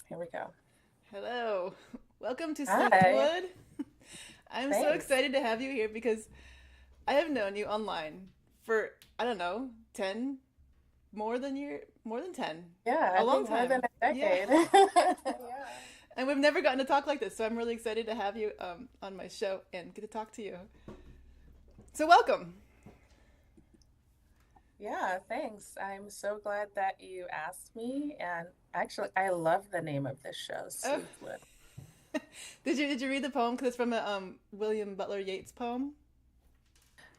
Here we go. Hello. Welcome to Hi. Sleuthwood. I'm so Thanks. excited to have you here because I have known you online for, I don't know, 10 more than 10. Yeah, A I long think more than time. a Yeah. decade. Yeah. And we've never gotten to talk like this, so I'm really excited to have you on my show and get to talk to you. So welcome. Yeah, thanks. I'm so glad that you asked me. And actually, I love the name of this show, Oh, Sleuthwood. did you read the poem? Because it's from a William Butler Yeats poem.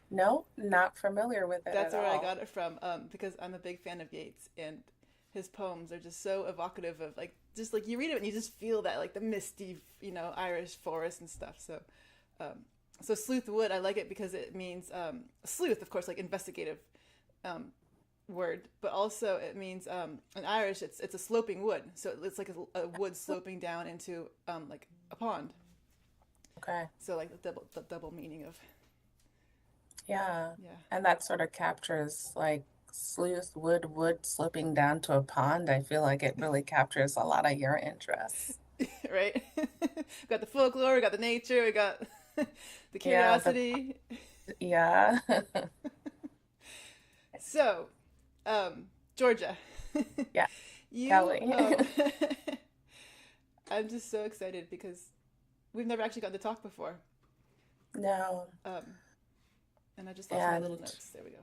No, not familiar with it at That's where I all. got it from, because I'm a big fan of Yeats, and his poems are just so evocative of like just like you read it and you just feel that like the misty, Irish forest and stuff. Um, so sleuth wood, I like it because it means sleuth, of course, like investigative um, word, but also it means in Irish it's a sloping wood, so it's like a wood sloping down into like a pond. Okay. So like the double meaning of Yeah. yeah. And that sort of captures like wood sloping down to a pond. I feel like it really captures a lot of your interests. Right? We got the folklore, we got the nature, we got the Yeah, curiosity. yeah. So, Georgia, Yeah, you, Kelly. I'm just so excited because we've never actually gotten to talk before. No. Um, and I just lost my little And notes. There we go.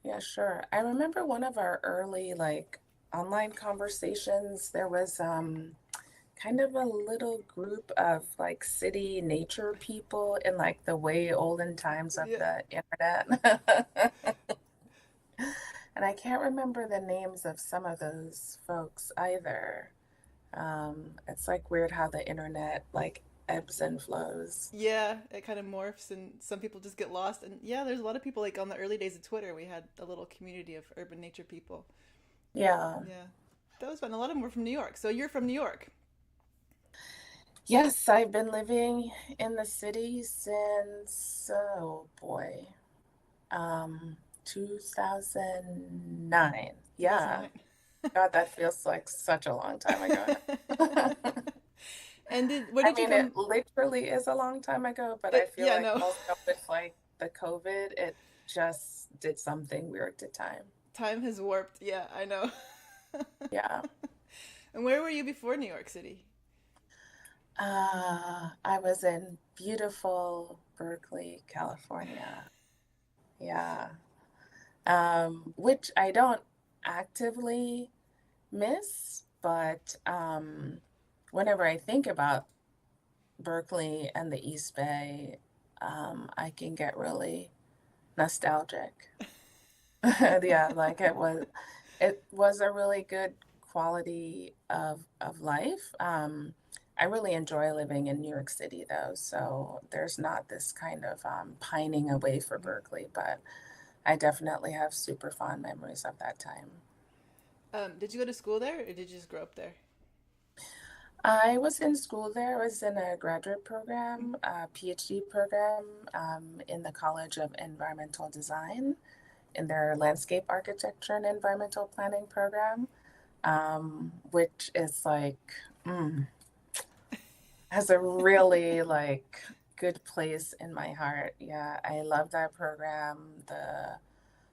yeah, sure. I remember one of our early like online conversations. There was kind of a little group of like city nature people in like the way olden times of Yeah. the internet. And I can't remember the names of some of those folks either. It's like weird how the internet like ebbs and flows. Yeah, it kind of morphs and some people just get lost. And yeah, there's a lot of people like on the early days of Twitter, we had a little community of urban nature people. Yeah. Yeah. That was fun. A lot of them were from New York. So you're from New York. Yes, I've been living in the city since, oh boy, 2009. Yeah. 2009. God, that feels like such a long time ago now. And where I did you mean, it come? literally is a long time ago, but I It, feel yeah, like no. also with like the COVID, it just did something weird to time. Time has warped. Yeah, I know. Yeah. And where were you before New York City? I was in beautiful Berkeley, California. Yeah. Which I don't actively miss, but whenever I think about Berkeley and the East Bay, I can get really nostalgic. Yeah, like it was a really good quality of life. I really enjoy living in New York City though, so there's not this kind of pining away for Berkeley, but I definitely have super fond memories of that time. Did you go to school there, or did you just grow up there? I was in school there. I was in a graduate program, a PhD program in the College of Environmental Design in their landscape architecture and environmental planning program, which is like, mm, has a really like good place in my heart. Yeah, I love that program. The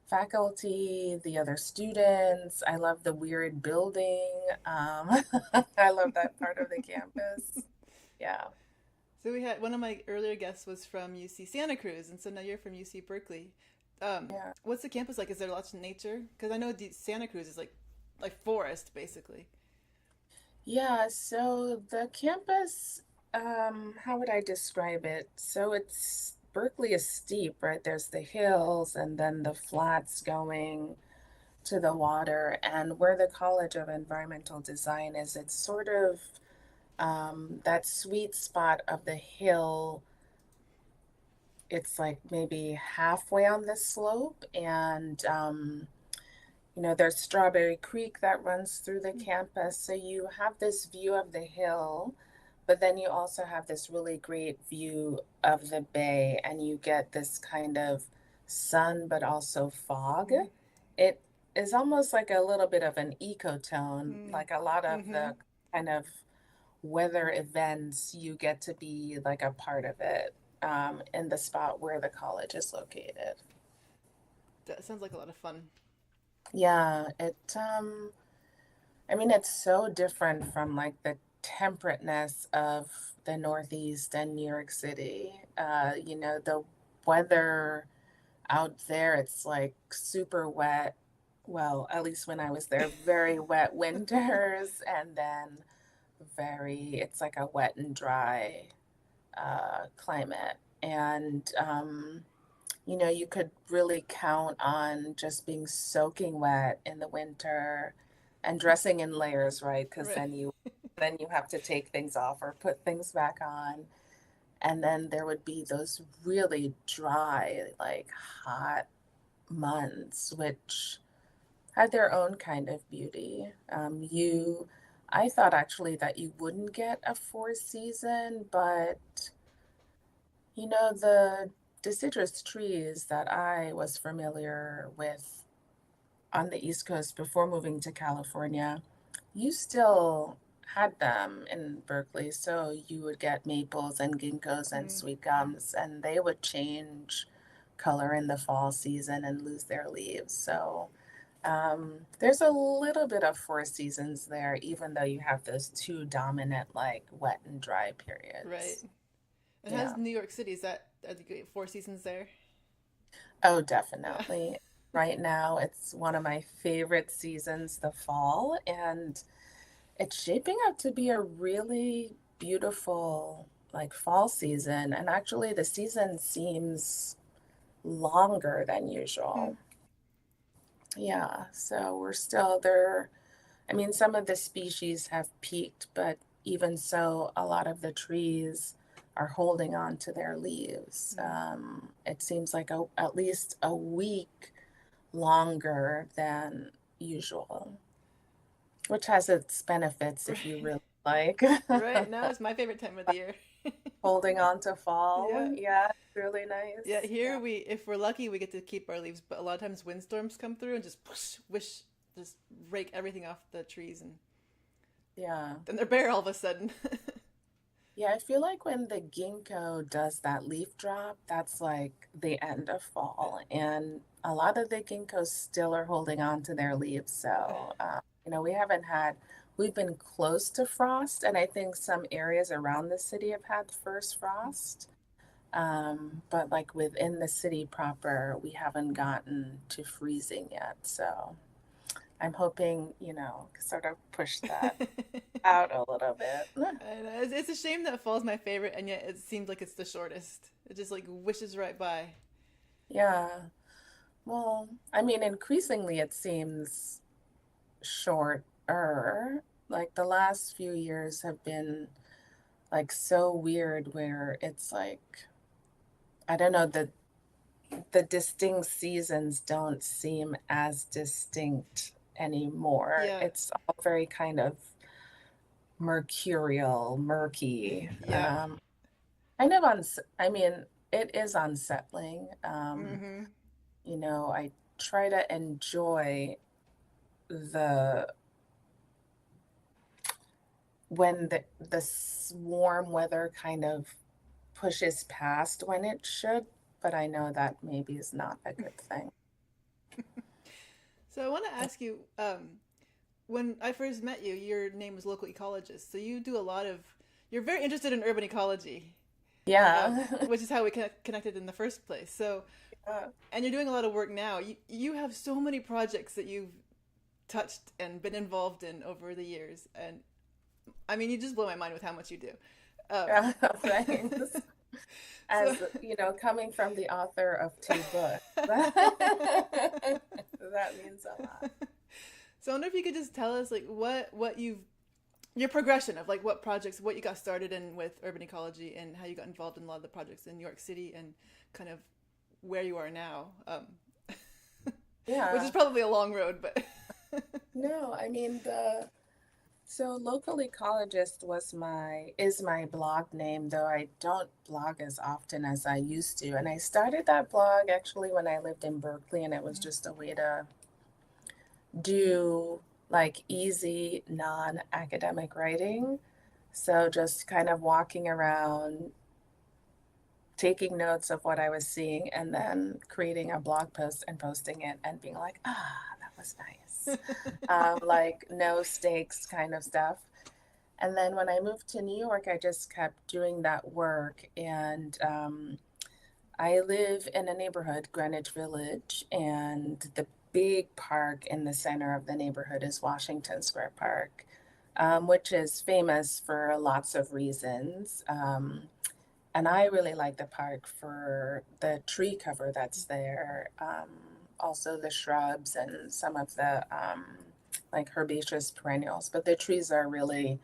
faculty, the other students. I love the weird building. I love that part of the campus. Yeah, So we had one of my earlier guests was from UC Santa Cruz, and so now you're from UC Berkeley. yeah. What's the campus like? Is there lots of nature? Because I know Santa Cruz is like forest basically. Yeah, so the campus, how would I describe it? So it's Berkeley is steep, right? There's the hills and then the flats going to the water. And where the College of Environmental Design is, it's sort of that sweet spot of the hill. It's like maybe halfway on the slope, and there's Strawberry Creek that runs through the campus. So you have this view of the hill, but then you also have this really great view of the bay, and you get this kind of sun, but also fog. It is almost like a little bit of an ecotone, Mm-hmm. like a lot of Mm-hmm. kind of weather events, you get to be like a part of it in the spot where the college is located. That sounds like a lot of fun. Yeah, I mean, it's so different from like the temperateness of the Northeast and New York City. The weather out there, it's like super wet. Well, at least when I was there, very wet winters, and then it's like a wet and dry climate. And, you could really count on just being soaking wet in the winter and dressing in layers, right? Because Right. then you have to take things off or put things back on. And then there would be those really dry, like hot months, which had their own kind of beauty. I thought actually that you wouldn't get a four season, but the deciduous trees that I was familiar with on the East Coast before moving to California, you still had them in Berkeley. So you would get maples and ginkgos and Mm. sweet gums, and they would change color in the fall season and lose their leaves. So there's a little bit of four seasons there, even though you have those two dominant, like wet and dry Right. periods. And how's Yeah. New York City? Is that are the four seasons there? Oh, Yeah. definitely. Right now, it's one of my favorite seasons, the fall, and it's shaping up to be a really beautiful, like fall season. And actually, the season seems longer than Hmm. usual. Yeah, so we're still there. I mean, some of the species have peaked, but even so, a lot of the trees are holding on to their leaves. Mm. It seems like at least a week longer than usual, which has its benefits if you Right. really like Right. Now is my favorite time of the year. holding on to fall. Yeah. Yeah, it's really Yeah, nice. here Yeah. we, if we're lucky, we get to keep our leaves, but a lot of times windstorms come through and just whoosh, wish, just rake everything off the trees, and Yeah. then they're bare all of a sudden. Yeah, I feel like when the ginkgo does that leaf drop, that's like the end of fall. And a lot of the ginkgos still are holding on to their leaves. Yeah. So, we've been close to frost, and I think some areas around the city have had the first frost. But like within the city proper, we haven't gotten to freezing yet. So I'm hoping, sort of push that out a little bit. And it's a shame that fall's my favorite, and yet it seems like it's the shortest. It just like wishes right by. Yeah. Well, I mean, increasingly it seems shorter. Like the last few years have been like so weird where it's like, I don't know, the distinct seasons don't seem as distinct anymore. Yeah, It's all very kind of mercurial, murky. yeah. Kind of I mean, it is unsettling. Mm-hmm. I try to enjoy the when the warm weather kind of pushes past when it should, but I know that maybe is not a good thing. So I want to ask you, when I first met you, your name was local ecologist. So you do a lot of, you're very interested in urban ecology, Yeah. which is how we connected in the first place. So, Yeah. and you're doing a lot of work now. You have so many projects that you've touched and been involved in over the years, and I mean, you just blow my mind with how much you do. Um, Yeah, thanks. so, As coming from the author of two books, that means a lot. so I wonder if you could just tell us like what you've your progression of like what projects, what you got started in with urban ecology, and how you got involved in a lot of the projects in New York City, and kind of where you are now. Which is Yeah. probably a long road, but No, I mean the so local ecologist is my blog name, though I don't blog as often as I used to. And I started that blog actually when I lived in Berkeley, and it was just a way to do. like easy, non-academic writing. So just kind of walking around, taking notes of what I was seeing, and then creating a blog post and posting it and being like, ah, that was nice. Like no stakes kind of stuff. And then when I moved to New York, I just kept doing that work. And I live in a neighborhood, Greenwich Village, and the big park in the center of the neighborhood is Washington Square Park, which is famous for lots of reasons. And I really like the park for the tree cover that's there, also the shrubs and some of the like herbaceous perennials. But the trees are really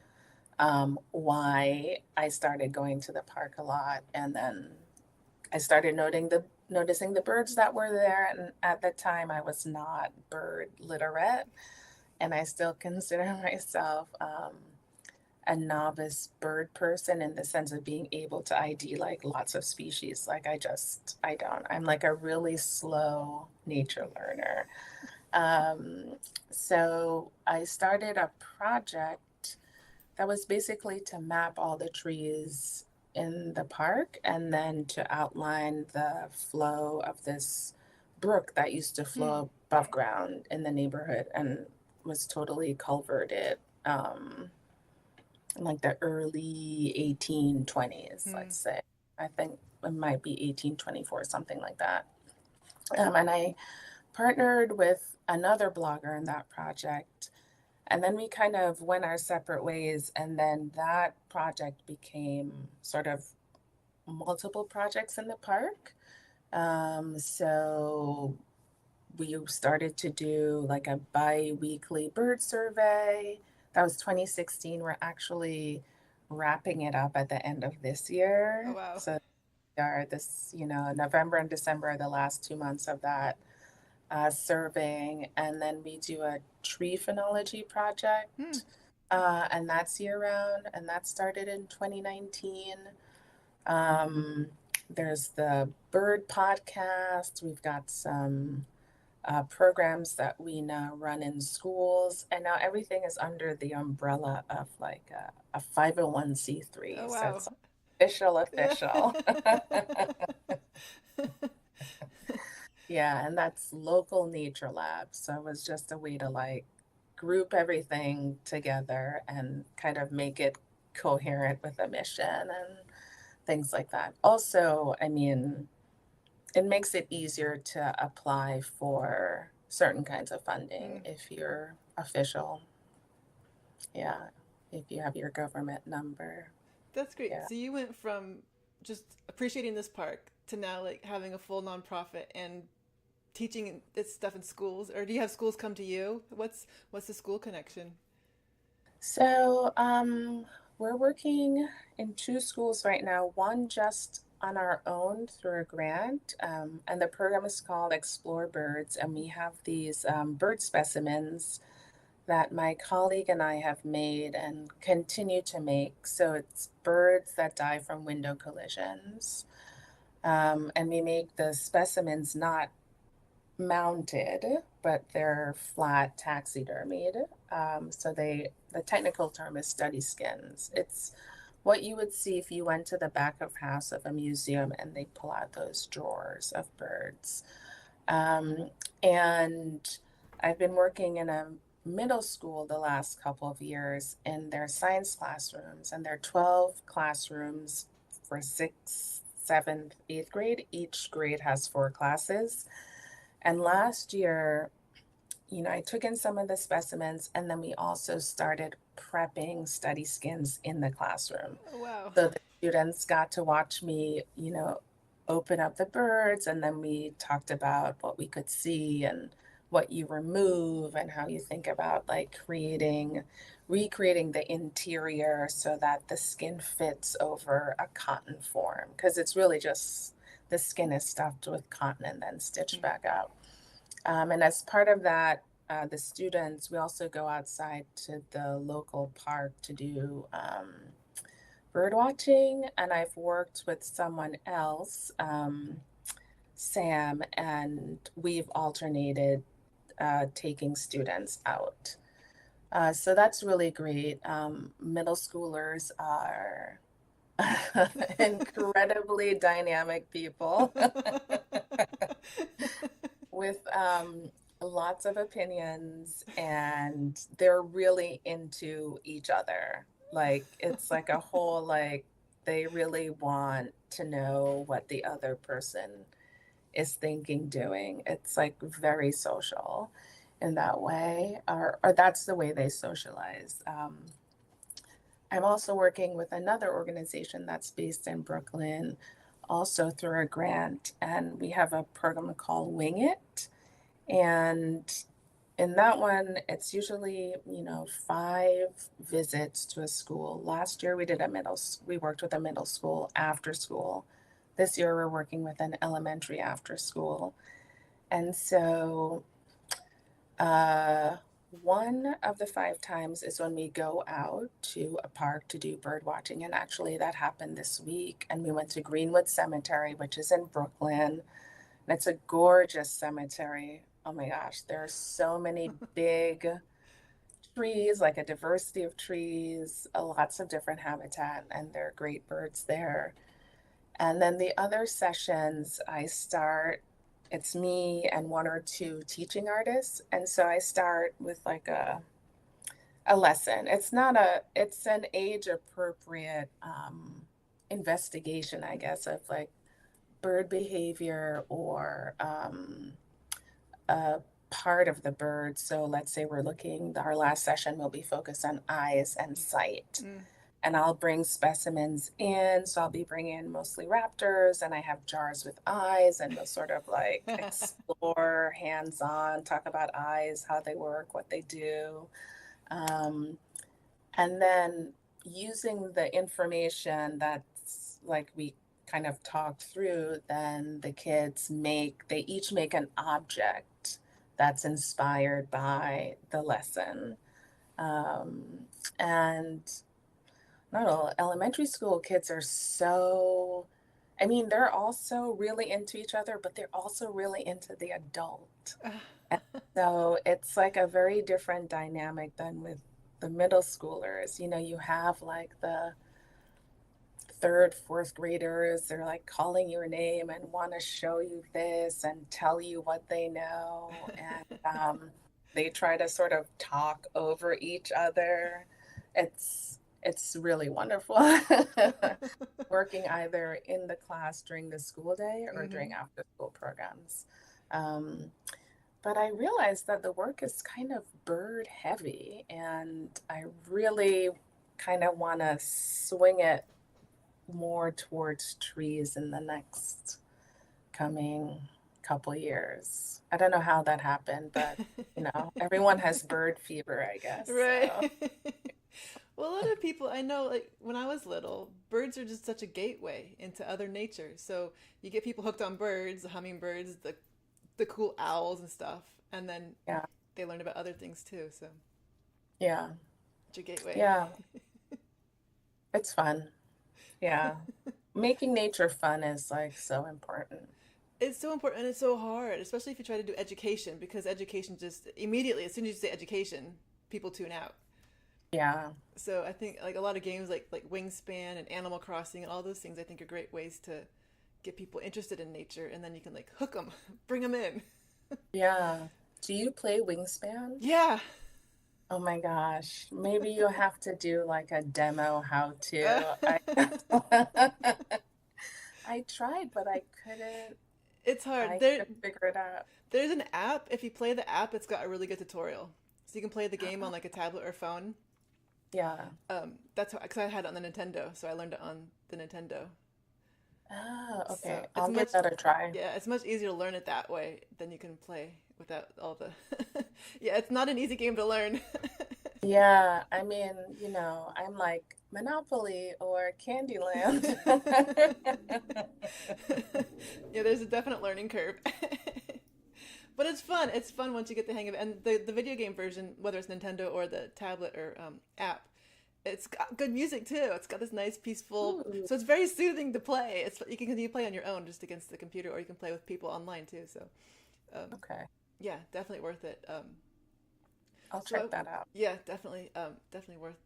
why I started going to the park a lot. And then I started noticing the birds that were there. And at the time, I was not bird literate, and I still consider myself a novice bird person in the sense of being able to ID like lots of species. Like I don't. I'm like a really slow nature learner. Um, so I started a project that was basically to map all the trees in the park and then to outline the flow of this brook that used to Hmm. flow above ground in the neighborhood and was totally culverted in like the early 1820s, Hmm. let's say. I think it might be 1824, something like that. And I partnered with another blogger in that project. And then we kind of went our separate ways. And then that project became sort of multiple projects in the park. So we started to do like a bi-weekly bird survey. That was 2016. We're actually wrapping it up at the end of this Oh year. wow. So are this, November and December are the last 2 months of that surveying. And then we do a tree phenology Hmm. project, and that's year round, and that started in 2019. Um, there's the bird podcast. We've got some programs that we now run in schools, and now everything is under the umbrella of like a 501(c)(3). Oh So wow. it's official, official. Yeah, and that's local nature labs. So it was just a way to like group everything together and kind of make it coherent with a mission and things like that. Also, I mean, it makes it easier to apply for certain kinds of funding Hmm. if you're official. Yeah, if you have your government number. That's great. Yeah. So you went from just appreciating this park to now like having a full nonprofit and teaching this stuff in schools, or do you have schools come to you? What's the school connection? So, we're working in two schools right now, one just on our own through a grant, and the program is called Explore Birds, and we have these bird specimens that my colleague and I have made and continue to make. So it's birds that die from window collisions. And we make the specimens not mounted, but they're flat taxidermied. The technical term is study skins. It's what you would see if you went to the back of house of a museum and they pull out those drawers of birds. Um, and I've been working in a middle school the last couple of years in their science classrooms, and there are 12 classrooms for sixth, seventh, eighth grade. Each grade has four classes. And last year, I took in some of the specimens, and then we also started prepping study skins in the classroom. Oh wow. So the students got to watch me, open up the birds, and then we talked about what we could see and what you remove and how you think about like recreating the interior so that the skin fits over a cotton form. Because it's really just the skin is stuffed with cotton and then stitched Hmm. back out. And as part of that, the students, we also go outside to the local park to do bird watching. And I've worked with someone else, Sam, and we've alternated taking students out. So that's really great. Middle schoolers are incredibly dynamic people with lots of opinions, and they're really into each other. Like it's like a whole like they really want to know what the other person is thinking, doing. It's like very social in that way, or that's the way they socialize. I'm also working with another organization that's based in Brooklyn, also through a grant, and we have a program called Wing It. And in that one, it's usually, 5 visits to a school. Last year we worked with a middle school after school. This year we're working with an elementary after school. And so uh, one of the 5 times is when we go out to a park to do bird watching. And actually, that happened this week. And we went to Greenwood Cemetery, which is in Brooklyn. And it's a gorgeous cemetery. Oh my gosh, there are so many big trees, like a diversity of trees, lots of different habitat, and there are great birds there. And then the other sessions, it's me and 1 or 2 teaching artists. And so I start with like a lesson. It's an age appropriate investigation, I guess, of like bird behavior or a part of the bird. So let's say our last session will be focused on eyes and sight. Mm. And I'll bring specimens in. So I'll be bringing mostly raptors, and I have jars with eyes, and we'll sort of like explore hands on, talk about eyes, how they work, what they do. Um, and then using the information that's like we kind of talked through, then they each make an object that's inspired by the lesson. Um, and I don't know, elementary school kids are I mean, they're also really into each other, but they're also really into the adult. And so it's like a very different dynamic than with the middle schoolers. You have like the third, fourth graders, they're like calling your name and want to show you this and tell you what they know. And they try to sort of talk over each other. It's really wonderful working either in the class during the school day or during Hmm. after school programs. Um, but I realized that the work is kind of bird heavy, and I really kind of want to swing it more towards trees in the next coming couple years. I don't know how that happened, but everyone has bird fever, I guess. Right. So, Well, a lot of people I know, like when I was little, birds are just such a gateway into other nature. So you get people hooked on birds, the hummingbirds, the cool owls and stuff, and then yeah, they learn about other things too. So yeah, it's your gateway. yeah. It's fun. Yeah. Making nature fun is like so important. It's so important and it's so hard, especially if you try to do education, because education just immediately, as soon as you say education, people tune out. Yeah. So I think like a lot of games like Wingspan and Animal Crossing and all those things, I think are great ways to get people interested in nature, and then you can like hook them, bring them in. Yeah. Do you play Wingspan? Yeah. Oh my gosh. Maybe you'll have to do like a demo how to. I tried, but It's hard. I couldn't figure it out. There's an app. If you play the app, it's got a really good tutorial, so you can play the game on like a tablet or phone. Yeah. That's how, because I had it on the Nintendo, so I learned it on the Nintendo. Oh, So okay. it's I'll give much, that a try. yeah, it's much easier to learn it that way than you can play without all the. Yeah, it's not an easy game to learn. Yeah, I mean, I'm like Monopoly or Candyland. Yeah, there's a definite learning curve. But it's fun. It's fun once you get the hang of it. And the video game version, whether it's Nintendo or the tablet or app, it's got good music too. It's got this nice, peaceful. Ooh, So it's very soothing to play. You play on your own just against the computer, or you can play with people online too. So um, okay. yeah, definitely worth it. I'll So check that out. yeah, definitely, definitely worth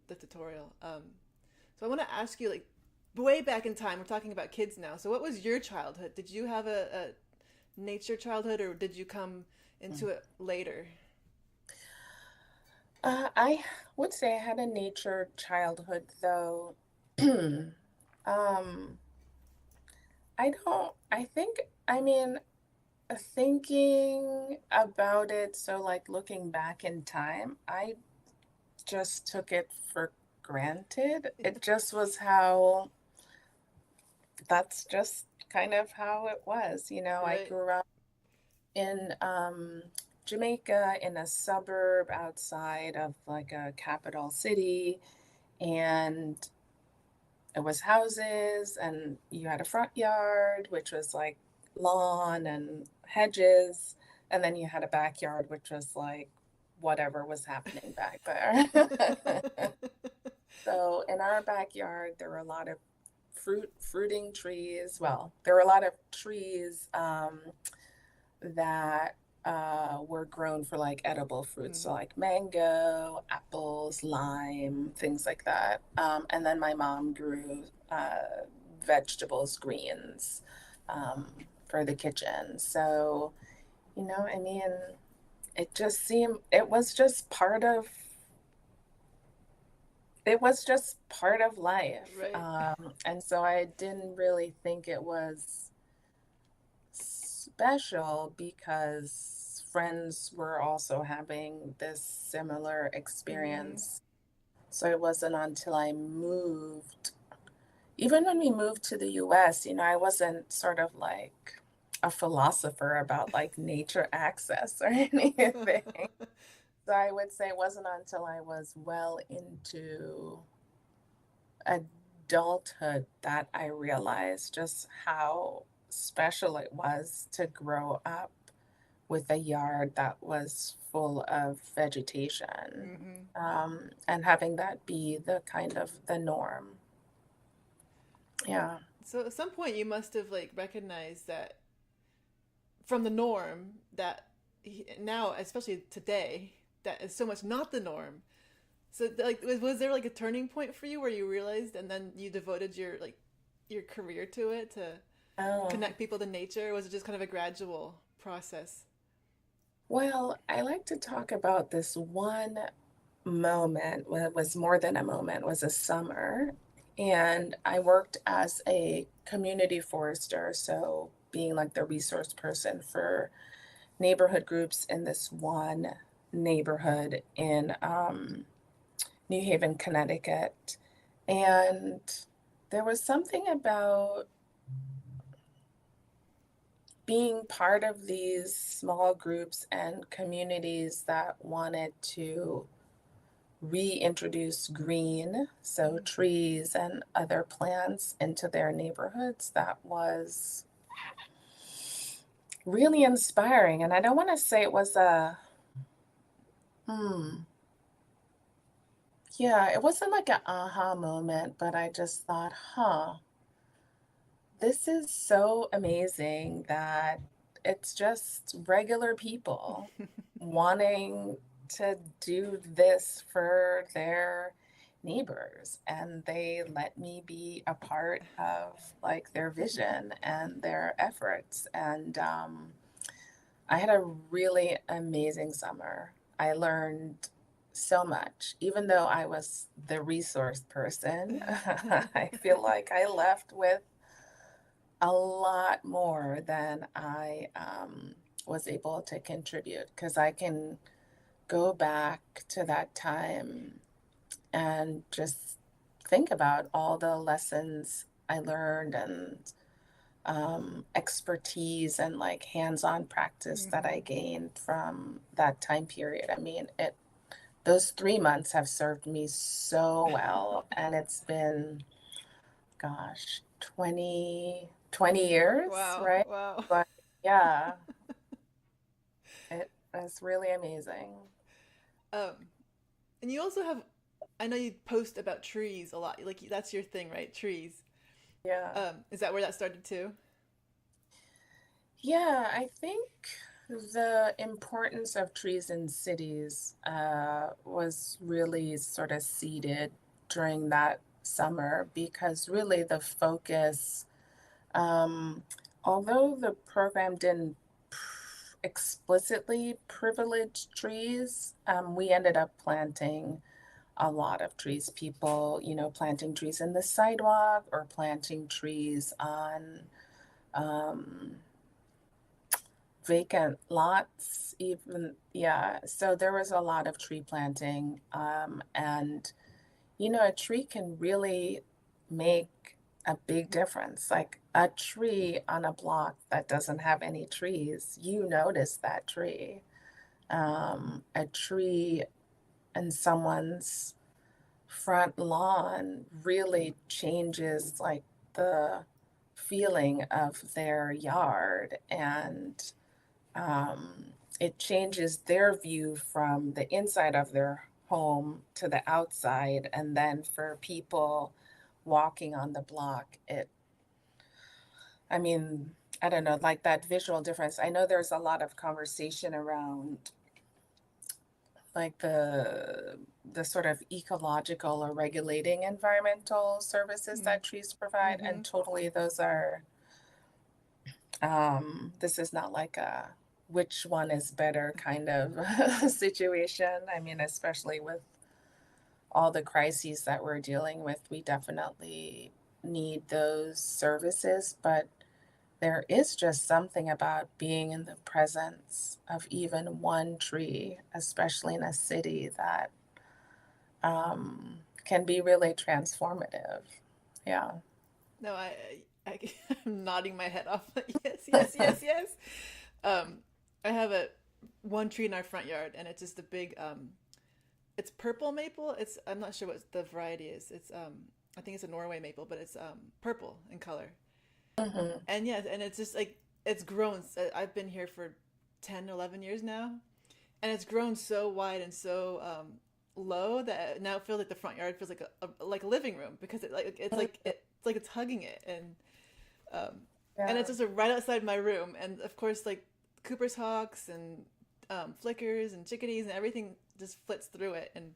the tutorial. So I want to ask you, like, way back in time. We're talking about kids now. So what was your childhood? Did you have a nature childhood, or did you come into Mm. it later? I would say I had a nature childhood, though. Um, I think, I mean, thinking about it, so like looking back in time, I just took it for granted. It just was how, that's just kind of how it was. I Right. grew up in Jamaica in a suburb outside of like a capital city, and it was houses, and you had a front yard, which was like lawn and hedges, and then you had a backyard, which was like whatever was happening back there. So in our backyard, there were a lot of fruiting trees. Well, there were a lot of trees that were grown for like edible fruits, so Hmm. like mango, apples, lime, things like that. And then my mom grew vegetables, greens um, for the kitchen. So, I mean, it was just part of life. Right. And so I didn't really think it was special because friends were also having this similar Hmm. experience. So it wasn't until I moved, even when we moved to the US, I wasn't sort of like a philosopher about like nature access or anything. So I would say it wasn't until I was well into adulthood that I realized just how special it was to grow up with a yard that was full of vegetation, Hmm. and having that be the kind of the norm. Yeah. So at some point you must have like recognized that from the norm that now, especially today, that is so much not the norm. So like was there like a turning point for you where you realized and then you devoted your career to it to Oh, connect people to nature, or was it just kind of a gradual process? well, I like to talk about this one moment. Well, it was more than a moment, it was a summer. And I worked as a community forester, so being like the resource person for neighborhood groups in this one neighborhood in New Haven, Connecticut. And there was something about being part of these small groups and communities that wanted to reintroduce green, so Mm. trees and other plants into their neighborhoods, that was really inspiring. And I don't want to say it was hmm, yeah, it wasn't like an aha moment, but I just thought, huh, this is so amazing that it's just regular people wanting to do this for their neighbors, and they let me be a part of like their vision and their efforts. And I had a really amazing summer. I learned so much. Even though I was the resource person, I feel like I left with a lot more than I was able to contribute, because I can go back to that time and just think about all the lessons I learned, and expertise and like hands-on practice that I Hmm. gained from that time period. I mean, those 3 months have served me so well, and it's been, gosh, 20 years, Wow, right? wow. But yeah, it was really amazing. um and you also have, I know you post about trees a lot, like that's your thing, right? Trees. Yeah. Is that where that started too? Yeah, I think The importance of trees in cities was really sort of seeded during that summer because really the focus, um, although the program didn't explicitly privilege trees, we ended up planting a lot of trees. People, planting trees in the sidewalk or planting trees on um, vacant lots, even, yeah. So there was a lot of tree planting. And, a tree can really make a big difference. Like a tree on a block that doesn't have any trees, you notice that tree. A tree in someone's front lawn really changes like the feeling of their yard and it changes their view from the inside of their home to the outside. And then for people walking on the block, I mean, I don't know, like that visual difference. I know there's a lot of conversation around like the sort of ecological or regulating environmental services that trees provide, Mm-hmm. and totally those are this is not like a which one is better kind of situation. I mean, especially with all the crises that we're dealing with, we definitely need those services. But there is just something about being in the presence of even one tree, especially in a city, that can be really transformative. Yeah. No, I I'm nodding my head off. Yes, yes, yes, yes. Um, I have a one tree in our front yard, and it's just a big it's purple maple. I'm not sure what the variety is. I think it's a Norway maple, but it's purple in color. Hmm. And yes, and it's just like it's grown. I've been here for 10, 11 years now, and it's grown so wide and so low that now it feels like the front yard feels like a living room because it's like it's hugging it um, and Yeah. it's just right outside my room, and of course like Cooper's hawks and flickers and chickadees and everything just flits through it, and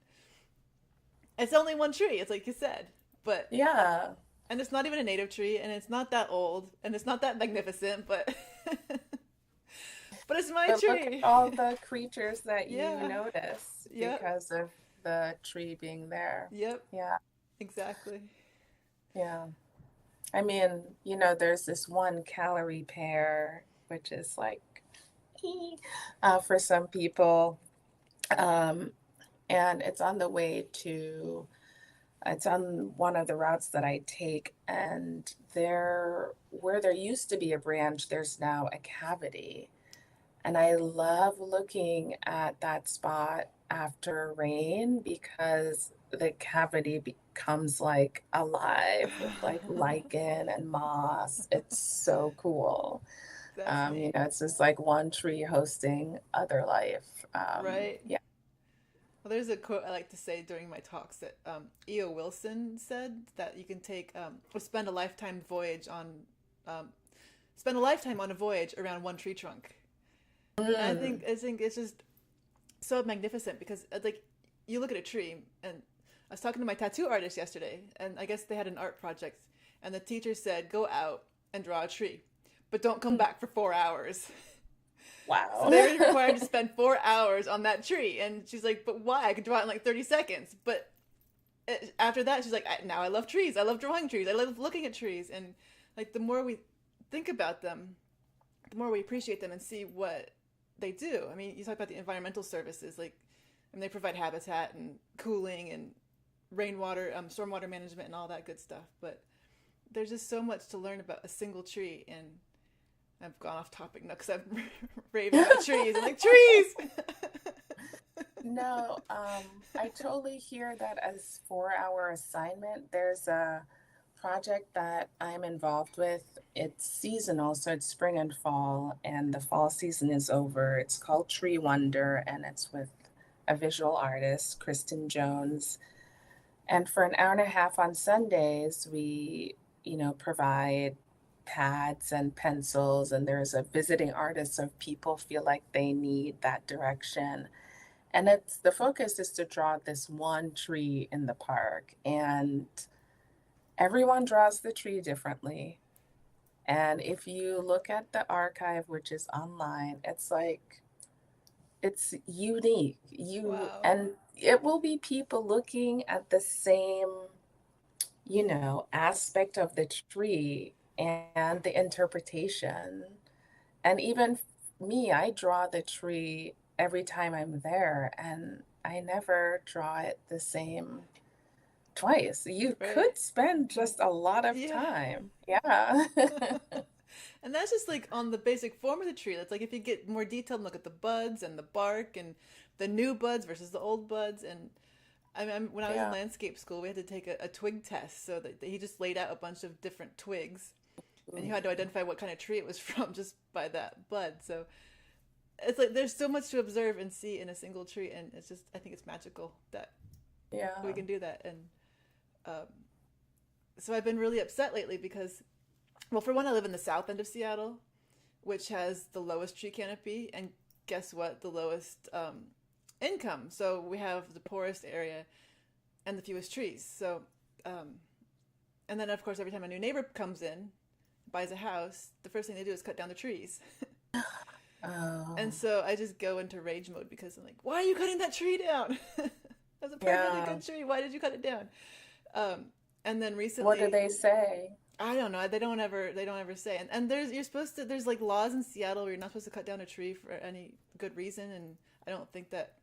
it's only one tree. It's like you said, but Yeah. and it's not even a native tree, and it's not that old, and it's not that magnificent, but but it's my But look at tree. all the creatures that you Yeah. notice Yep. because of the tree being there. Yep. Yeah, Exactly. yeah. I mean, there's this one calorie pear, which is like for some people. Um, and it's on one of the routes that I take, and where there used to be a branch, there's now a cavity. And I love looking at that spot after rain because the cavity becomes like alive with like lichen and moss. It's so cool. That's neat. It's just like one tree hosting other life. Right. Yeah. Well, there's a quote I like to say during my talks that E.O. Wilson said that you can take or um, spend a lifetime on a voyage around one tree trunk. And Mm. I think it's just so magnificent because like you look at a tree, and I was talking to my tattoo artist yesterday, and I guess they had an art project, and the teacher said go out and draw a tree, but don't come back for 4 hours. So Wow. they were required to spend 4 hours on that tree, and she's like, "But why? I could draw it in like 30 seconds." But after that, she's like, "Now I love trees. I love drawing trees. I love looking at trees." And like the more we think about them, the more we appreciate them and see what they do. I mean, you talk about the environmental services, like, and they provide habitat and cooling and rainwater, stormwater management, and all that good stuff. But there's just so much to learn about a single tree, and I've gone off topic now because I'm raving about trees. I'm like trees. No, I totally hear that as 4-hour assignment. There's a project that I'm involved with. It's seasonal, so it's spring and fall, and the fall season is over. It's called Tree Wonder, and it's with a visual artist, Kristen Jones. And for an hour and a half on Sundays, we, provide. pads and pencils, and there's a visiting artist, so people feel like they need that direction. And it's the focus is to draw this one tree in the park, and everyone draws the tree differently. And if you look at the archive, which is online, it's like it's unique. You Wow. and it will be people looking at the same, aspect of the tree and the interpretation. And even me, I draw the tree every time I'm there, and I never draw it the same twice. You Right. could spend just a lot of Yeah. time. Yeah. And that's just like on the basic form of the tree. That's like if you get more detailed, look at the buds and the bark and the new buds versus the old buds. And when I was in Yeah. landscape school, we had to take a twig test. So that he just laid out a bunch of different twigs, and you had to identify what kind of tree it was from just by that bud. So it's like there's so much to observe and see in a single tree, and it's just I think it's magical that we Yeah. can do that. And um, so I've been really upset lately because, well, for one, I live in the south end of Seattle, which has the lowest tree canopy, and guess what? The lowest income. So we have the poorest area and the fewest trees. So, um, and then of course, every time a new neighbor comes in, buys a house, the first thing they do is cut down the trees. And Oh, so I just go into rage mode because I'm like, why are you cutting that tree down? That's a perfectly yeah. good tree. Why did you cut it down? Um, and then What do recently, they say? I don't know. They don't ever say. And you're supposed to. There's like laws in Seattle where you're not supposed to cut down a tree for any good reason, and I don't think that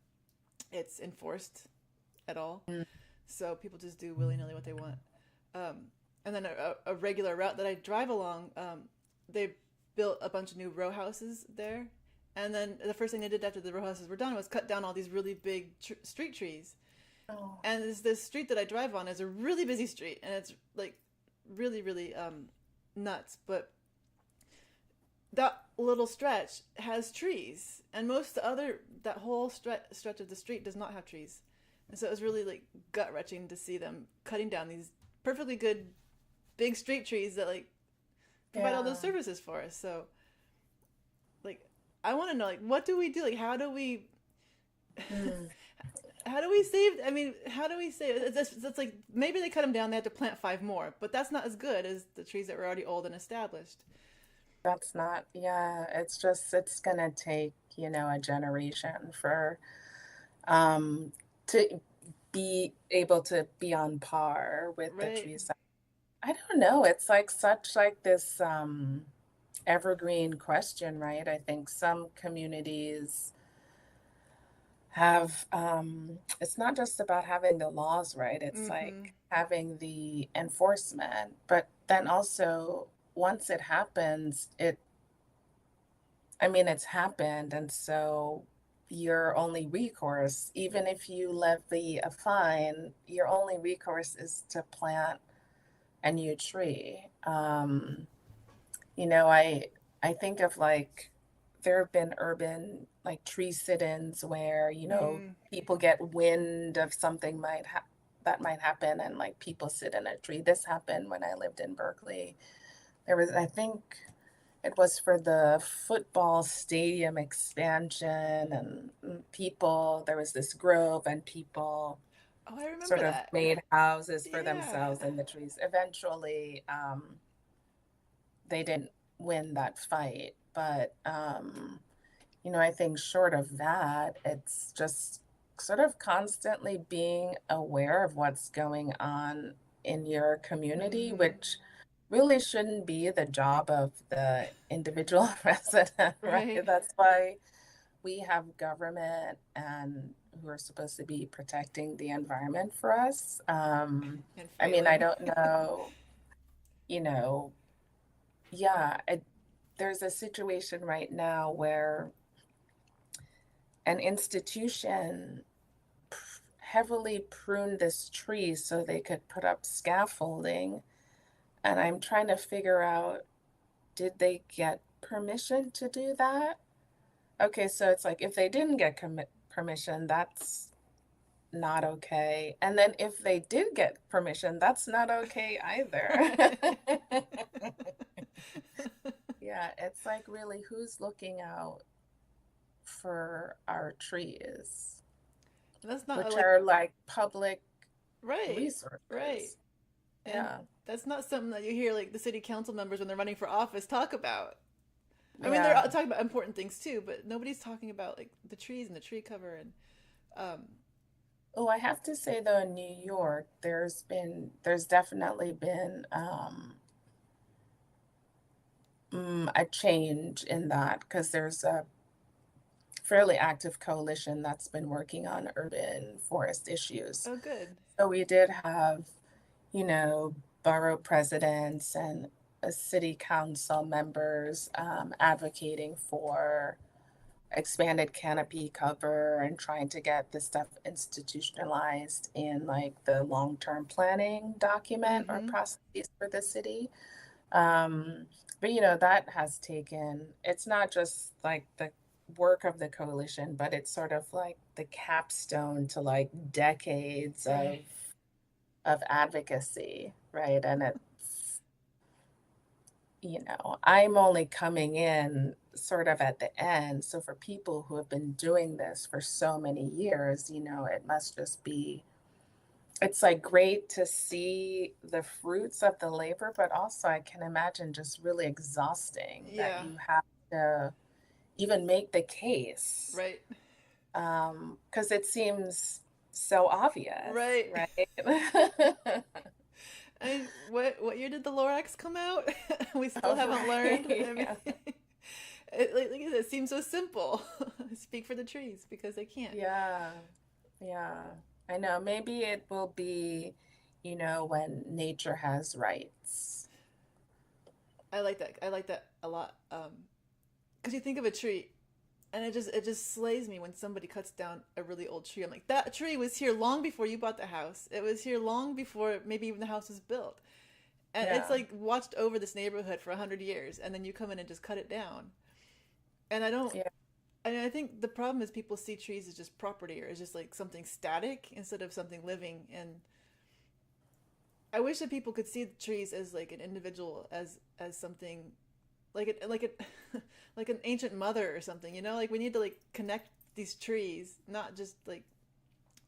it's enforced at all. Mm. So people just do willy nilly what they want. Um, and then a regular route that I drive along, they built a bunch of new row houses there. And then the first thing they did after the row houses were done was cut down all these really big street trees. Oh, And this street that I drive on is a really busy street, and it's like really, really nuts. But that little stretch has trees, and most of the other that whole stretch of the street does not have trees. And so it was really like gut wrenching to see them cutting down these perfectly good big street trees that like provide all those yeah. services for us. So like I want to know like what do we do? Like Mm. how do we save? I mean, how do we save? It's like maybe they cut them down. They have to plant five more, but that's not as good as the trees that were already old and established. That's not, yeah, it's just, it's gonna take, a generation for, um, to be able to be on par with the Right. trees. I don't know. It's like such like this, evergreen question, right? I think some communities have, it's not just about having the laws right, it's Mm-hmm. like having the enforcement, but then also once it happens, it's happened, and so your only recourse, even if you levy a fine, your only recourse is to plant a new tree. I think of like there have been urban like tree sit-ins where, Mm. people get wind of something that might happen and like people sit in a tree. This happened when I lived in Berkeley. There was, I think it was for the football stadium expansion and there was this grove and people Oh, I remember sort of that. made houses for Yeah. themselves in the trees. Eventually, they didn't win that fight, but I think short of that, it's just sort of constantly being aware of what's going on in your community, Mm-hmm. which really shouldn't be the job of the individual resident, right? Right. That's why we have government and who are supposed to be protecting the environment for us. And I failing. don't know, you know, yeah, there's a situation right now where an institution heavily pruned this tree so they could put up scaffolding. And I'm trying to figure out, did they get permission to do that? Okay, so it's like if they didn't get permission, that's not okay. And then if they did get permission, that's not okay either. really who's looking out for our trees, And that's not which like are like public right, right. resources. And Yeah. that's not something that you hear like the city council members when they're running for office talk about. I mean, they're Yeah. talking about important things too, but nobody's talking about like the trees and the tree cover and um, Oh, I have to say though, in New York, there's definitely been a change in that because there's a fairly active coalition that's been working on urban forest issues. oh, good. So we did have, you know, borough presidents and city council members advocating for expanded canopy cover and trying to get this stuff institutionalized in like the long-term planning document or Mm-hmm. processes for the city. Um, but you know, that has taken, it's not just like the work of the coalition, but it's sort of like the capstone to like decades Right. of advocacy, right? And it's, you know, I'm only coming in sort of at the end. So for people who have been doing this for so many years, you know, it must just be, it's like great to see the fruits of the labor, but also I can imagine just really exhausting that Yeah. you have to even make the case. Right. Because it seems so obvious, Right. right? I mean, what year did the Lorax come out? We still Oh, haven't learned. right. I mean, Yeah. like I said, it seems so simple. Speak for the trees because they can't. Yeah. Yeah. I know. Maybe it will be, you know, when nature has rights. I like that. I like that a lot. Because you think of a tree, and it just slays me when somebody cuts down a really old tree. I'm like, that tree was here long before you bought the house. It was here long before maybe even the house was built, and it's Yeah. like watched over this neighborhood for 100 years, and then you come in and just cut it down. And I don't. Yeah. And I think the problem is people see trees as just property or as just like something static instead of something living. And I wish that people could see the trees as like an individual, as something like it like an ancient mother or something. Like we need to like connect these trees, not just like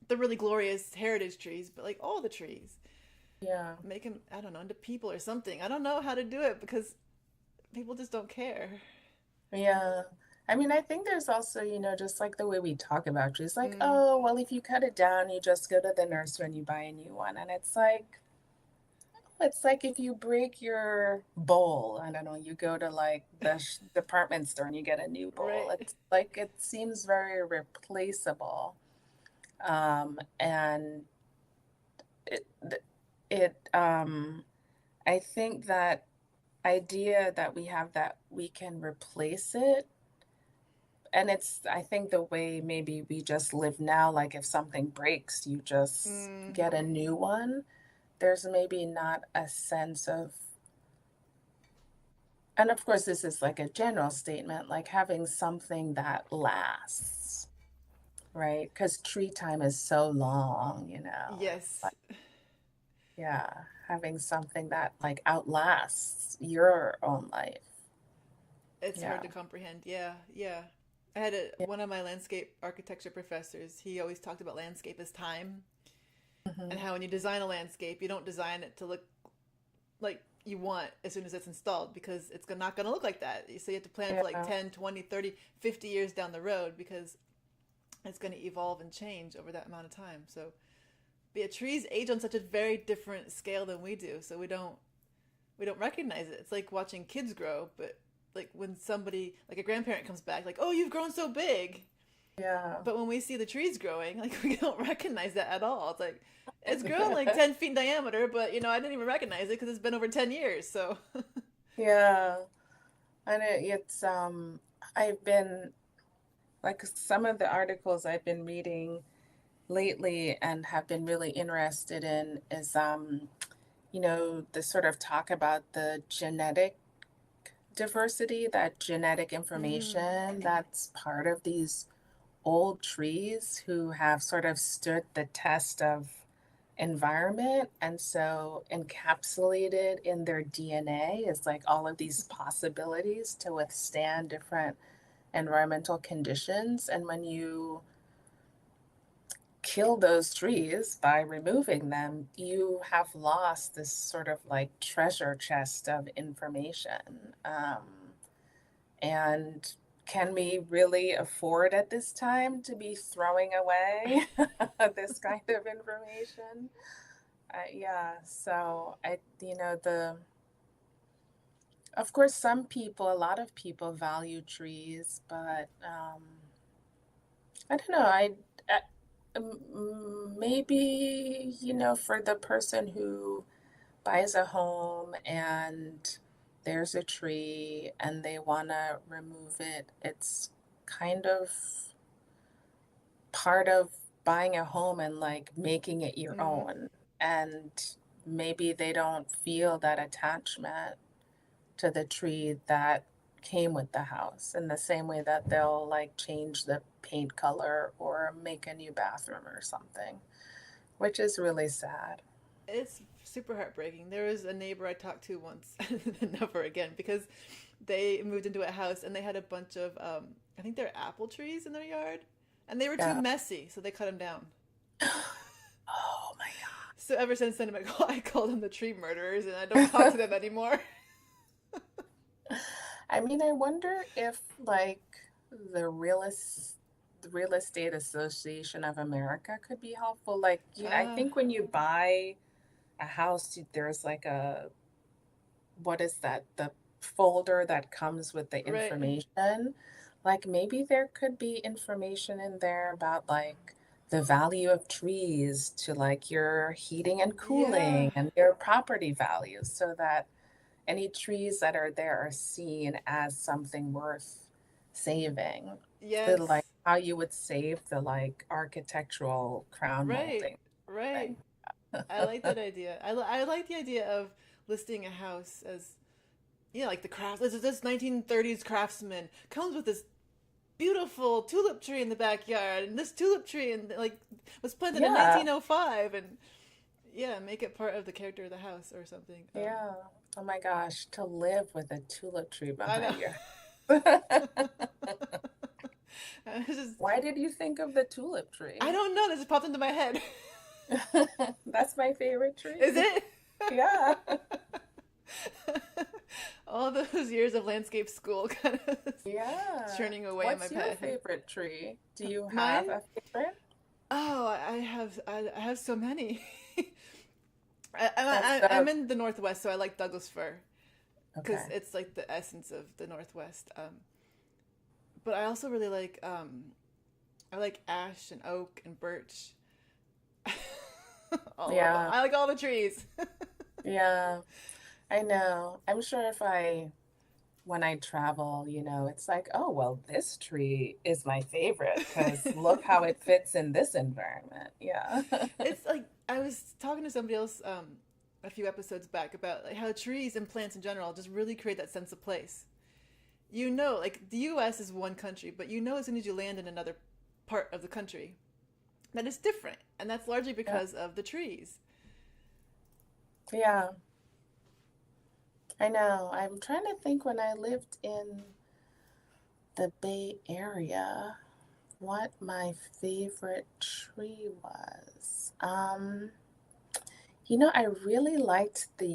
the really glorious heritage trees, but like all the trees. Yeah. Make them, I don't know, into people or something. I don't know how to do it because people just don't care. Yeah. I mean, I think there's also, you know, just like the way we talk about trees, like, Mm, oh, well, if you cut it down, you just go to the nursery and you buy a new one. And it's like if you break your bowl, I don't know, you go to like the department store and you get a new bowl. right. It's like it seems very replaceable. And it, I think that idea that we have that we can replace it, and it's, I think the way maybe we just live now, like if something breaks, you just Mm, get a new one. There's maybe not a sense of, and of course, this is like a general statement, like having something that lasts, right? Because tree time is so long, you know. It's yes. like, yeah, having something that like outlasts your own life. It's hard Yeah. to comprehend. Yeah, yeah. I had one of my landscape architecture professors. He always talked about landscape as time, and Mhm. how when you design a landscape, you don't design it to look like you want as soon as it's installed because it's not going to look like that. So you have to plan for like Yeah. 10, 20, 30, 50 years down the road because it's going to evolve and change over that amount of time. So, but yeah, trees age on such a very different scale than we do. So we don't recognize it. It's like watching kids grow, but like when somebody like a grandparent comes back, like, "Oh, you've grown so big." Yeah. But when we see the trees growing, like we don't recognize that at all. It's like it's grown like 10 feet in diameter, but I didn't even recognize it because it's been over 10 years. So Yeah. And I've been like some of the articles I've been reading lately and have been really interested in is you know, the sort of talk about the genetic diversity, that genetic mm, information that's part of these old trees who have sort of stood the test of environment. And so encapsulated in their DNA is like all of these possibilities to withstand different environmental conditions. And when you kill those trees by removing them, you have lost this sort of like treasure chest of information. And can we really afford at this time to be throwing away this kind of information? Yeah, so of course, a lot of people value trees, but I don't know. Maybe, for the person who buys a home and there's a tree and they want to remove it, it's kind of part of buying a home and like making it your Mm-hmm. own. And maybe they don't feel that attachment to the tree that came with the house in the same way that they'll like change the paint color or make a new bathroom or something, which is really sad. It's super heartbreaking. There was a neighbor I talked to once, never again, because they moved into a house and they had a bunch of, I think they're apple trees in their yard, and they were too Yeah. messy, so they cut them down. Oh my God. So ever since then, I call them the tree murderers, and I don't talk to them anymore. I mean, I wonder if like the the Real Estate Association of America could be helpful. Like, I Uh, think when you buy a house, there's like what is that? The folder that comes with the right. information. Like maybe there could be information in there about like the value of trees to like your heating and Yeah. cooling and your property values so that any trees that are there are seen as something worth saving. The Yes. like how you would save the like architectural crown Right. molding Right. thing. I like that idea. I like the idea of listing a house as, like the craft. This 1930s craftsman comes with this beautiful tulip tree in the backyard, and this tulip tree and like was planted in Yeah, 1905, and yeah, make it part of the character of the house or something. yeah. Oh my gosh, to live with a tulip tree I know. behind your It's just, Why did you think of the tulip tree? I don't know. This just popped into my head. That's my favorite Is tree. it? Yeah. All those years of landscape school kind of Yeah. churning away in my What's your head. favorite tree? Do you have Mine? a favorite? Oh, I have so many. That's the I'm in the Northwest, so I like Douglas fir because Okay. it's like the essence of the Northwest. But I also really like I like ash and oak and birch. All of them. Yeah. I like all the trees. Yeah. I know. I'm sure when I travel, it's like, oh, well, this tree is my favorite because look how it fits in this environment. Yeah. It's like I was talking to somebody else a few episodes back about like how trees and plants in general just really create that sense of place. Like the U.S. is one country, but as soon as you land in another part of the country, that it's different, and that's largely Yeah. because of the trees. Yeah. I know. I'm trying to think when I lived in the Bay Area, what my favorite tree was. I really liked the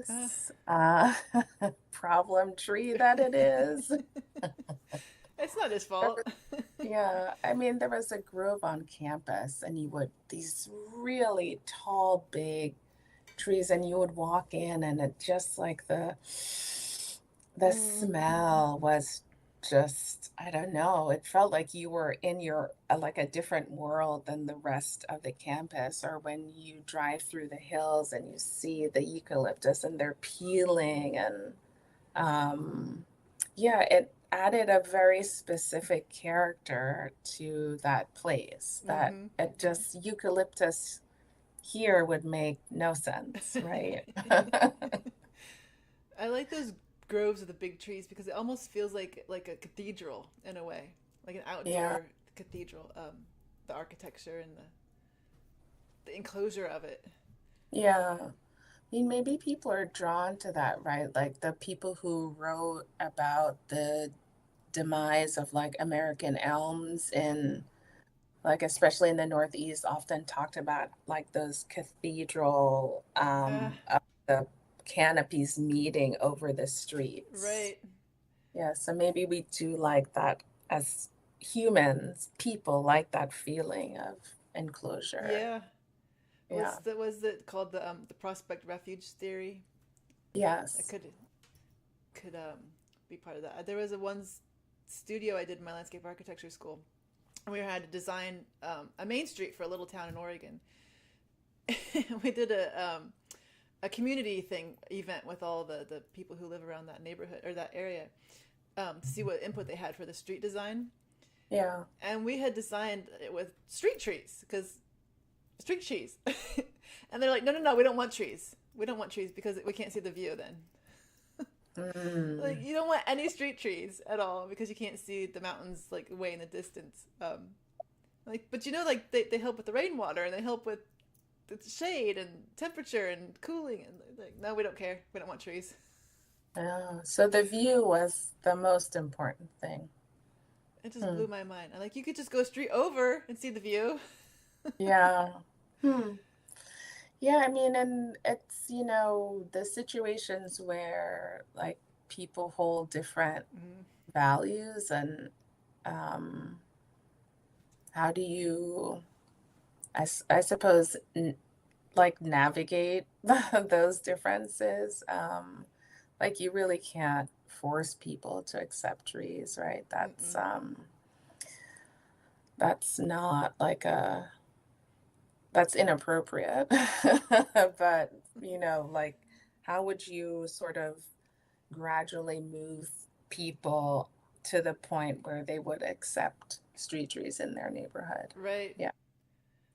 Uh, eucalyptus, problem tree that it is. it's not his There fault. was- Yeah, I mean, there was a grove on campus, and these really tall, big trees, and you would walk in, and it just like the Mm, smell was just, I don't know, it felt like you were in like a different world than the rest of the campus, or when you drive through the hills and you see the eucalyptus and they're peeling and yeah, it added a very specific character to that place that mm-hmm. it just eucalyptus here would make no sense, right? I like those groves of the big trees because it almost feels like a cathedral in a way, like an Yeah. outdoor cathedral. The architecture and the enclosure of it. Yeah. I mean, maybe people are drawn to that, right? Like the people who wrote about the demise of like American elms in like especially in the Northeast often talked about like those cathedral Uh, the canopies meeting over the streets. right. Yeah, so maybe we do like that as humans, people like that feeling of enclosure. Yeah. Yeah. Was it called the prospect refuge theory? That Yes. could be part of that. There was a one studio I did in my landscape architecture school. And we had to design a main street for a little town in Oregon. We did a community thing event with all the people who live around that neighborhood or that area to see what input they had for the street design. Yeah. And we had designed it with street trees because street trees. And they're like, no, no, no, we don't want trees. We don't want trees because we can't see the view then. Like Mm. you don't want any street trees at all because you can't see the mountains like way in the distance. Like, but like they help with the rainwater and they help with the shade and temperature and cooling and like no, we don't care. We don't want trees. Yeah. So the view was the most important thing. It just Hmm. blew my mind. I like you could just go straight over and see the view. Yeah. Hmm. Yeah, I mean, and it's, the situations where like people hold different Mm-hmm. values and um, how do you, I suppose, like navigate those differences? Like you really can't force people to accept trees, right? Mm-mm. That's not like that's inappropriate. But, like how would you sort of gradually move people to the point where they would accept street trees in their neighborhood? Right. Yeah.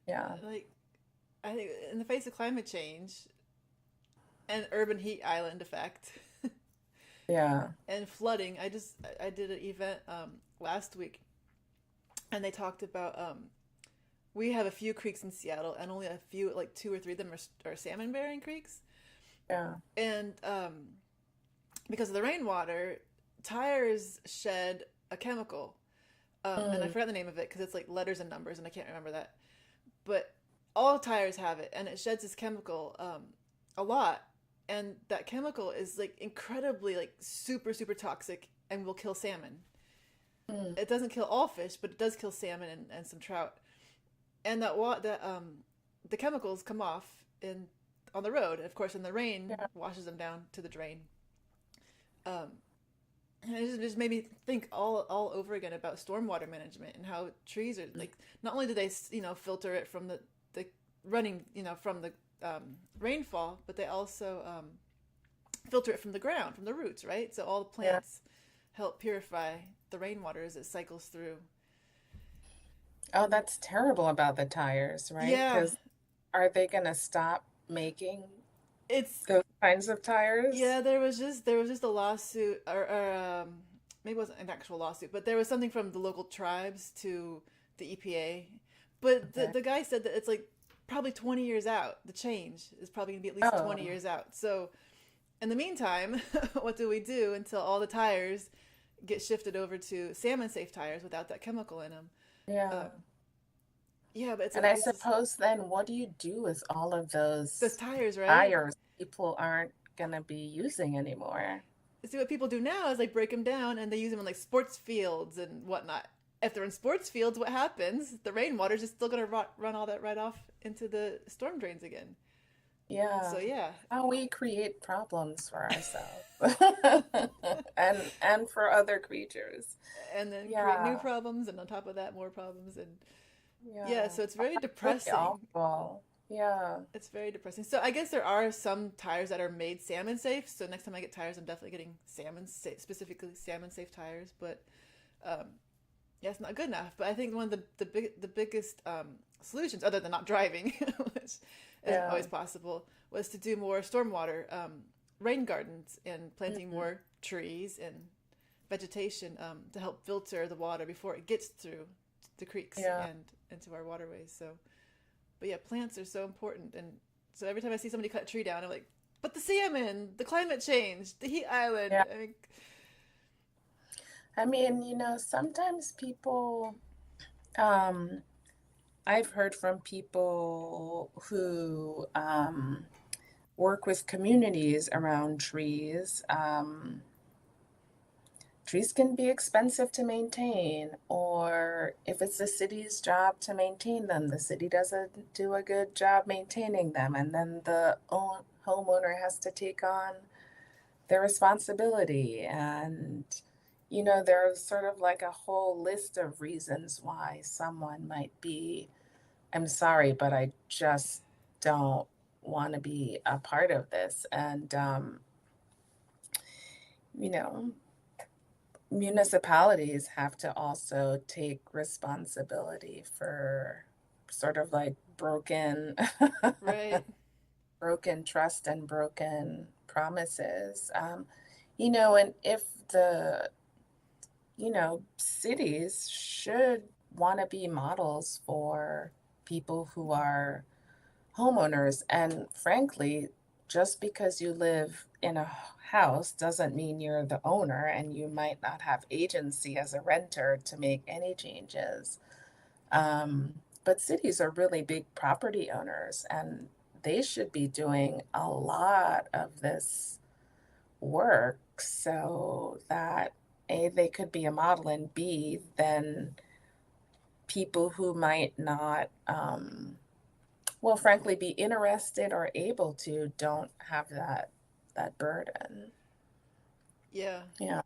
Yeah. Like I think in the face of climate change and urban heat island effect Yeah. and flooding, I did an event last week and they talked about we have a few creeks in Seattle, and only a few, like two or three of them are salmon bearing creeks. Yeah. And because of the rainwater, tires shed a chemical, and I Mm, forgot the name of it because it's like letters and numbers, and I can't remember that. But all tires have it, and it sheds this chemical a lot, and that chemical is like incredibly like super super toxic and will kill salmon. mm, It doesn't kill all fish, but it does kill salmon and some trout. And the chemicals come off in on the road. Of course, and the rain yeah. washes them down to the drain. Um, and it just made me think all over again about stormwater management and how trees are like not only do they filter it from the running from the rainfall, but they also filter it from the ground, from the roots, right? So all the Yeah. plants help purify the rainwater as it cycles through. Oh, that's terrible about the tires, right? Yeah, Because are they going to stop making it's those kinds of tires? yeah. There was just a lawsuit, or maybe it wasn't an actual lawsuit, but there was something from the local tribes to the EPA. But Okay. the guy said that it's like probably 20 years out. The change is probably going to be at least 20 Oh, years out. So in the meantime, what do we do until all the tires get shifted over to salmon safe tires without that chemical in them? yeah. Um, yeah, but And I it's just suppose then what do you do with all of those those tires, right? tires people aren't going to be using anymore? See what people do now is like break them down and they use them in like sports fields and whatnot. If they're in sports fields, what happens? The rainwater's just still gonna run all that right off into the storm drains again. Yeah. So yeah, How we create problems for ourselves and for other creatures. and then create new Yeah. problems, and on top of that, more problems, and yeah. Yeah. So it's very Really depressing. awful. Yeah. It's very depressing. So I guess there are some tires that are made salmon safe. So next time I get tires, I'm definitely getting salmon safe, specifically salmon safe tires. But um, yeah, it's not good enough. But I think one of the biggest solutions, other than not driving, which isn't Yeah. always possible, was to do more stormwater rain gardens and planting Mhm. more trees and vegetation to help filter the water before it gets through the creeks Yeah. and into our waterways. So But yeah, plants are so important, and so every time I see somebody cut a tree down, I'm like, but the salmon, the climate change, the heat island. Yeah. I mean, I mean, sometimes people, um, I've heard from people who work with communities around trees. Trees can be expensive to maintain, or if it's the city's job to maintain them, the city doesn't do a good job maintaining them, and then the homeowner has to take on the responsibility. And, there's sort of like a whole list of reasons why someone might be, I'm sorry, but I just don't want to be a part of this. And, you know, municipalities have to also take responsibility for sort of like right, broken trust and broken promises. And if the, cities should want to be models for people who are homeowners. And frankly, just because you live in a house doesn't mean you're the owner, and you might not have agency as a renter to make any changes. But cities are really big property owners, and they should be doing a lot of this work so that A, they could be a model, and B, then people who might not well, frankly, be interested or able to don't have that burden. yeah, Yeah.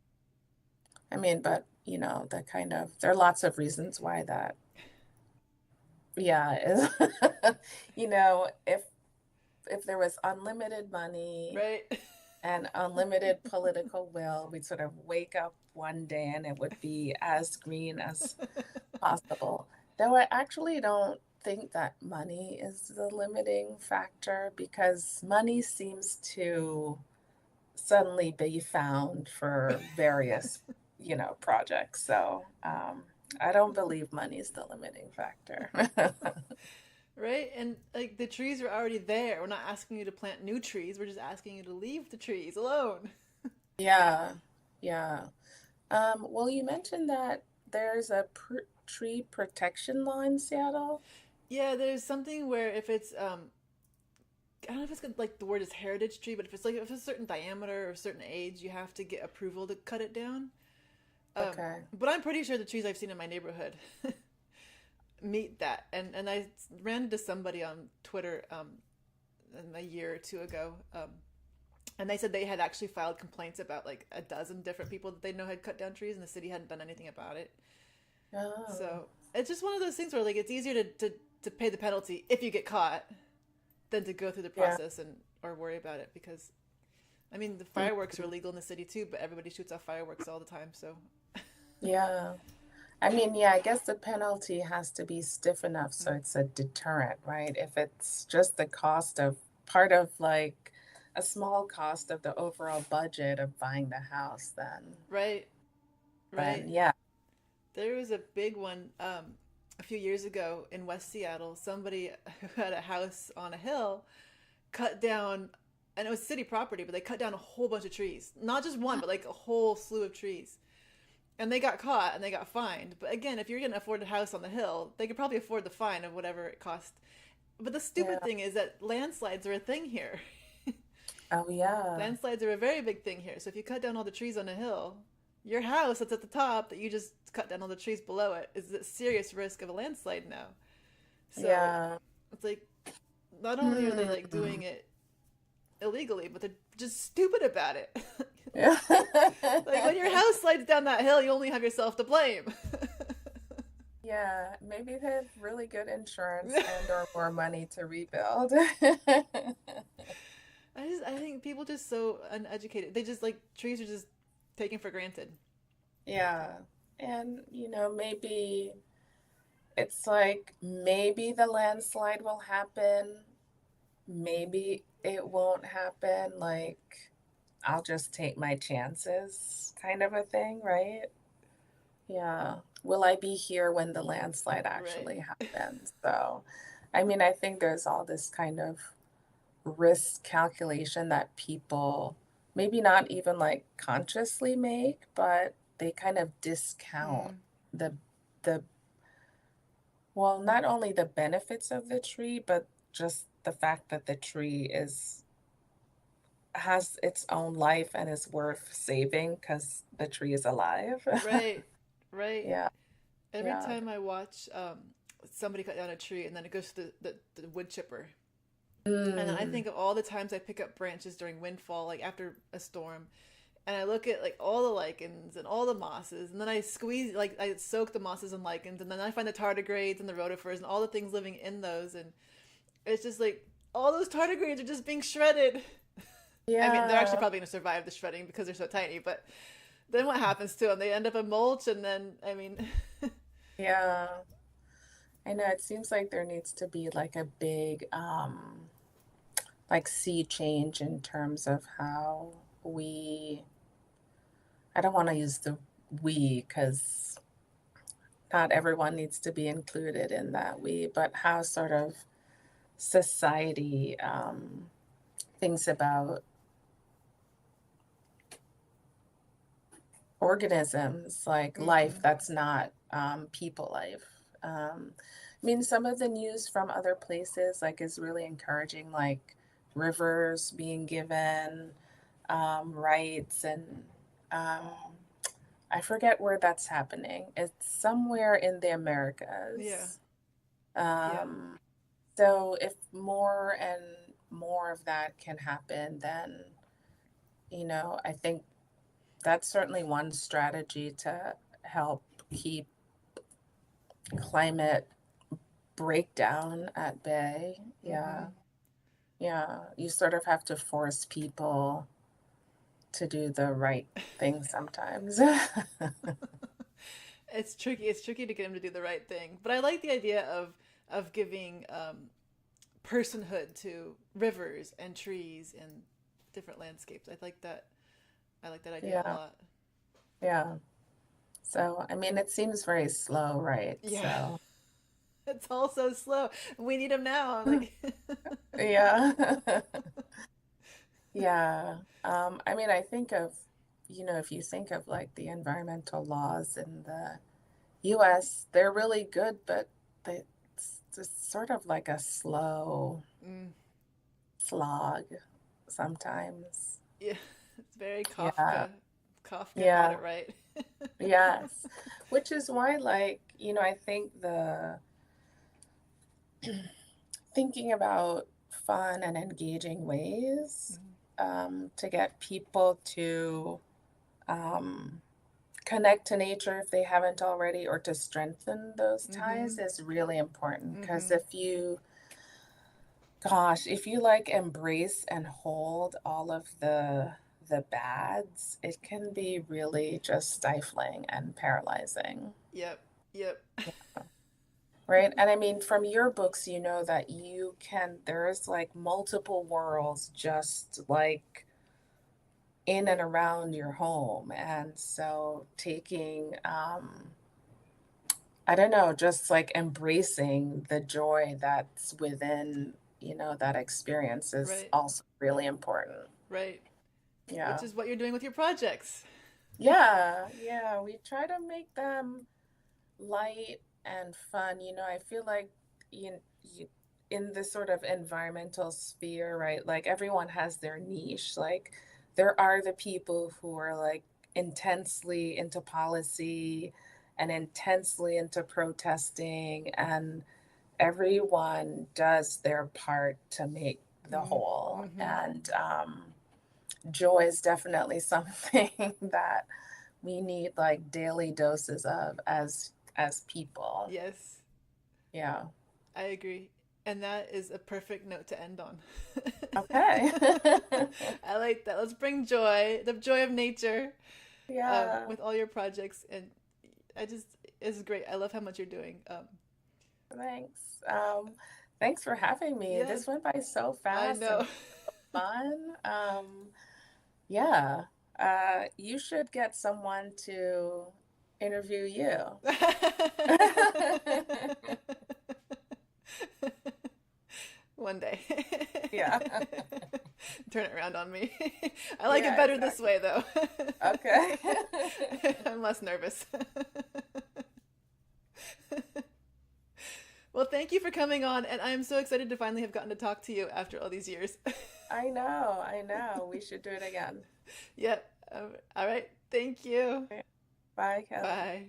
I mean, but the kind of there are lots of reasons why that, yeah, is if there was unlimited money right. and unlimited political will, we'd sort of wake up one day and it would be as green as possible. Though I actually don't think that money is the limiting factor, because money seems to suddenly be found for various, projects. So I don't believe money is the limiting factor. Right? And like the trees are already there. We're not asking you to plant new trees. We're just asking you to leave the trees alone. Yeah, yeah. Well, you mentioned that there's a tree protection law in Seattle. Yeah, there's something where if it's I don't know if it's like the word is heritage tree, but if it's like if it's a certain diameter or a certain age, you have to get approval to cut it down. Um, Okay. but I'm pretty sure the trees I've seen in my neighborhood meet that. And I ran into somebody on Twitter a year or two ago, and they said they had actually filed complaints about like a dozen different people that they know had cut down trees, and the city hadn't done anything about it. Oh, So it's just one of those things where like it's easier to pay the penalty if you get caught than to go through the yeah. process and or worry about it because I mean the fireworks are illegal in the city too, but everybody shoots off fireworks all the time. So Yeah. I mean, yeah, I guess the penalty has to be stiff enough so it's a deterrent, right? If it's just the cost of part of like a small cost of the overall budget of buying the house, then right, then right. yeah. There was a big one a few years ago in West Seattle. Somebody who had a house on a hill cut down, and it was city property, but they cut down a whole bunch of trees. Not just one, but like a whole slew of trees. And they got caught and they got fined. But again, if you're going to afford a house on the hill, they could probably afford the fine of whatever it cost. But the stupid Yeah. thing is that landslides are a thing here. Oh yeah. Landslides are a very big thing here. So if you cut down all the trees on a hill, your house that's at the top that you just cut down all the trees below it is at serious risk of a landslide now. So Yeah. it's like not only are they like Hmm. doing it illegally, but they're just stupid about it. Yeah. Like when your house slides down that hill, you only have yourself to blame. Yeah, maybe they have really good insurance and or more money to rebuild. I think people just so uneducated. They just like trees are just taken for granted. Yeah. And maybe it's like maybe the landslide will happen, maybe it won't happen. Like, I'll just take my chances, kind of a thing, right? Yeah. Will I be here when the landslide Right. actually happens? So, I mean, I think there's all this kind of risk calculation that people maybe not even like consciously make, but they kind of discount Mm, the the well, not only the benefits of the tree, but just the fact that the tree is has its own life and is worth saving because the tree is alive. right, right. Yeah, Every yeah. time I watch somebody cut down a tree and then it goes to the wood chipper, and I Mm, think of all the times I pick up branches during windfall, like after a storm, and I look at like all the lichens and all the mosses, and then I squeeze, like I soak the mosses and lichens, and then I find the tardigrades and the rotifers and all the things living in those, and it's just like all those tardigrades are just being shredded. I mean, they're actually yeah, probably going to survive the shredding because they're so tiny, but then what happens to them? They end up in mulch, and then I mean, yeah. I know it seems like there needs to be like a big like sea change in terms of how we I don't want to use the we because not everyone needs to be included in that we, but how sort of society thinks about organisms like life mm-hmm, that's not people life. I mean, some of the news from other places like is really encouraging, like rivers being given rights and um, I forget where that's happening. It's somewhere in the yeah, Americas. yeah, Um, so if more and more of that can happen, then, I think that's certainly one strategy to help keep climate breakdown at bay. mm-hmm. Yeah. Yeah. You sort of have to force people to do the right thing sometimes. It's tricky. It's tricky to get him to do the right thing, but I like the idea of giving personhood to rivers and trees and different landscapes. I like that. I like that idea a Yeah. lot. Yeah. So, I mean, it seems very slow, right? Yeah, So, it's all so slow. We need him now. Like, yeah. Yeah. I mean, I think of, if you think of like the environmental laws in the US, they're really good, but it's just sort of like a slow mm, slog sometimes. yeah, it's very Yeah. Kafka. Kafka had Yeah. it right. Yes. Which is why, like, I think thinking about fun and engaging ways to get people to um, connect to nature if they haven't already, or to strengthen those ties Mm-hmm. is really important. Because Mm-hmm. if you like embrace and hold all of the bads, it can be really just stifling and paralyzing. Yep. Yep. Right. And I mean, from your books, you know that there's like multiple worlds just like in and around your home. And so I don't know, just like embracing the joy that's within, that experience is Right. also really important. Right. Which Yeah. is what you're doing with your projects. Yeah. Yeah. We try to make them light and fun. I feel like you in this sort of environmental sphere, right? Like everyone has their niche. Like there are the people who are like intensely into policy and intensely into protesting, and everyone does their part to make the whole. Mm-hmm. And joy is definitely something that we need like daily doses of as people. Yes, Yeah. I agree. And that is a perfect note to end on. Okay. I like that. Let's bring joy, the joy of nature, Yeah. with all your projects. And I just, it's great. I love how much you're doing. Thanks. Thanks for having me. Yes, This went by so I fast and know. fun. Yeah. You should get someone to interview you. One day. Yeah. Turn it around on me. I like it Yeah, better this exactly. way, though. Okay. I'm less nervous. Well, thank you for coming on, and I'm so excited to finally have gotten to talk to you after all these years. I know, I know. We should do it again. Yep. All right. Thank you. Bye, Kelly. Bye.